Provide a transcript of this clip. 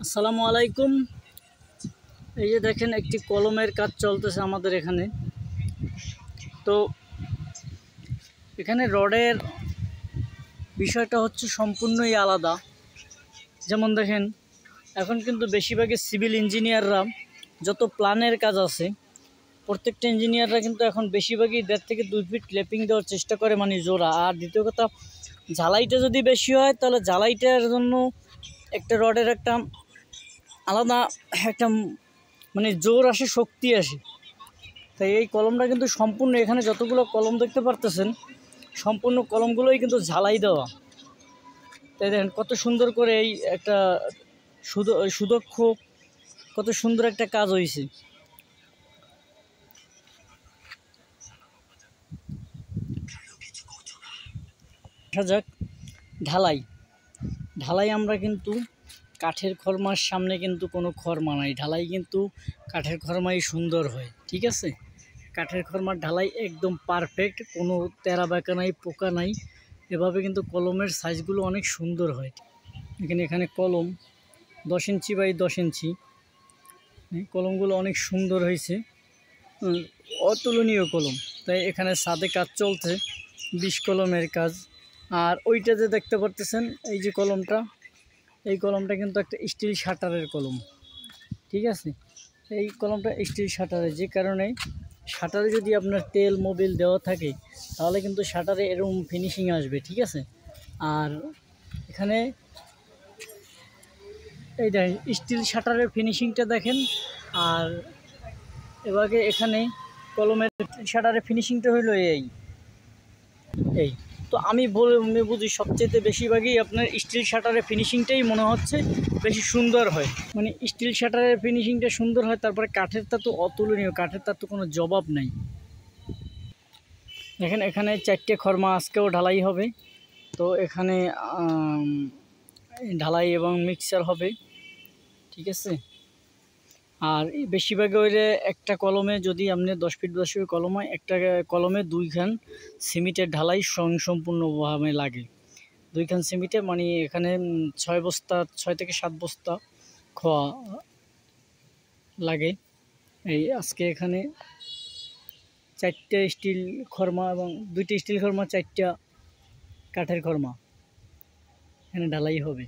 আসসালামু আলাইকুম। এই যে দেখেন একটি কলমের কাজ চলতেছে আমাদের এখানে। তো এখানে রডের বিষয়টা হচ্ছে সম্পূর্ণই আলাদা। যেমন দেখেন এখন কিন্তু বেশিরভাগই সিভিল ইঞ্জিনিয়াররা যত প্ল্যানের কাজ আছে প্রত্যেকটা ইঞ্জিনিয়াররা কিন্তু এখন বেশিরভাগই 1.5 থেকে 2 ফিট ক্লেপিং দেওয়ার চেষ্টা করে, মানে জোড়া। আর দ্বিতীয় কথা, ঝালাইটা যদি বেশি হয় তাহলে ঝালাইটার জন্য একটা রডের একটা আলাদা একটা মানে জোর আসে, শক্তি আসে। তাই এই কলমটা কিন্তু সম্পূর্ণ, এখানে যতগুলো কলম দেখতে পারতেছেন সম্পূর্ণ কলমগুলোই কিন্তু ঝালাই দেওয়া। তাই দেখেন কত সুন্দর করে এই একটা সুদক্ষ, কত সুন্দর একটা কাজ হয়েছে। দেখা যাক ঢালাই। ঢালাই আমরা কিন্তু কাঠের খড়মার সামনে কিন্তু কোনো খড়মা নাই, ঢালাই কিন্তু কাঠের খড়মাই সুন্দর হয়। ঠিক আছে, কাঠের খড়মার ঢালাই একদম পারফেক্ট, কোনো তেরা বেঁকা নাই, পোকা নাই। এভাবে কিন্তু কলমের সাইজগুলো অনেক সুন্দর হয়। এখানে কলম 10 ইঞ্চি বাই 10 ইঞ্চি, কলমগুলো অনেক সুন্দর হয়েছে, অতুলনীয় কলম। তাই এখানে ছাদে কাজ চলছে, 20 কলমের কাজ। আর ওইটা যে দেখতে পারতেছেন এই যে কলমটা, এই কলমটা কিন্তু একটা স্টিল শাটারের কলম। ঠিক আছে, এই কলমটা স্টিল শাটারের, যে কারণে শাটারে যদি আপনার তেল মোবিল দেওয়া থাকে তাহলে কিন্তু শাটারে এরকম ফিনিশিং আসবে। ঠিক আছে, আর এখানে এই দেখেন স্টিল শাটারের ফিনিশিংটা দেখেন। আর এবারে এখানে কলমের শাটারের ফিনিশিংটা হলো এই তো আমি বুঝি সবচেয়ে বেশিরভাগই আপনার স্টিল শাটারের ফিনিশিংটাই মনে হচ্ছে বেশি সুন্দর হয়। মানে স্টিল শাটারের ফিনিশিংটা সুন্দর হয়, তারপরে কাঠেরটা তো অতুলনীয়, কাঠেরটা তো কোনো জবাব নাই। দেখেন এখানে 4টে খড়মা আজকেও ঢালাই হবে। তো এখানে ঢালাই এবং মিক্সার হবে। ঠিক আছে, আর বেশিরভাগ ওইলে একটা কলমে যদি আপনি 10 ফিট 10 ফিট কলম হয়, একটা কলমে 2 খান সিমেন্টের ঢালাই সম্পূর্ণভাবে লাগে। 2 খান সিমেন্টে মানে এখানে 6 বস্তা, 6 থেকে 7 বস্তা খোয়া লাগে। এই আজকে এখানে 4টে স্টিল খড়মা এবং 2টে স্টিল খড়মা, 4টা কাঠের খড়মা এখানে ঢালাই হবে।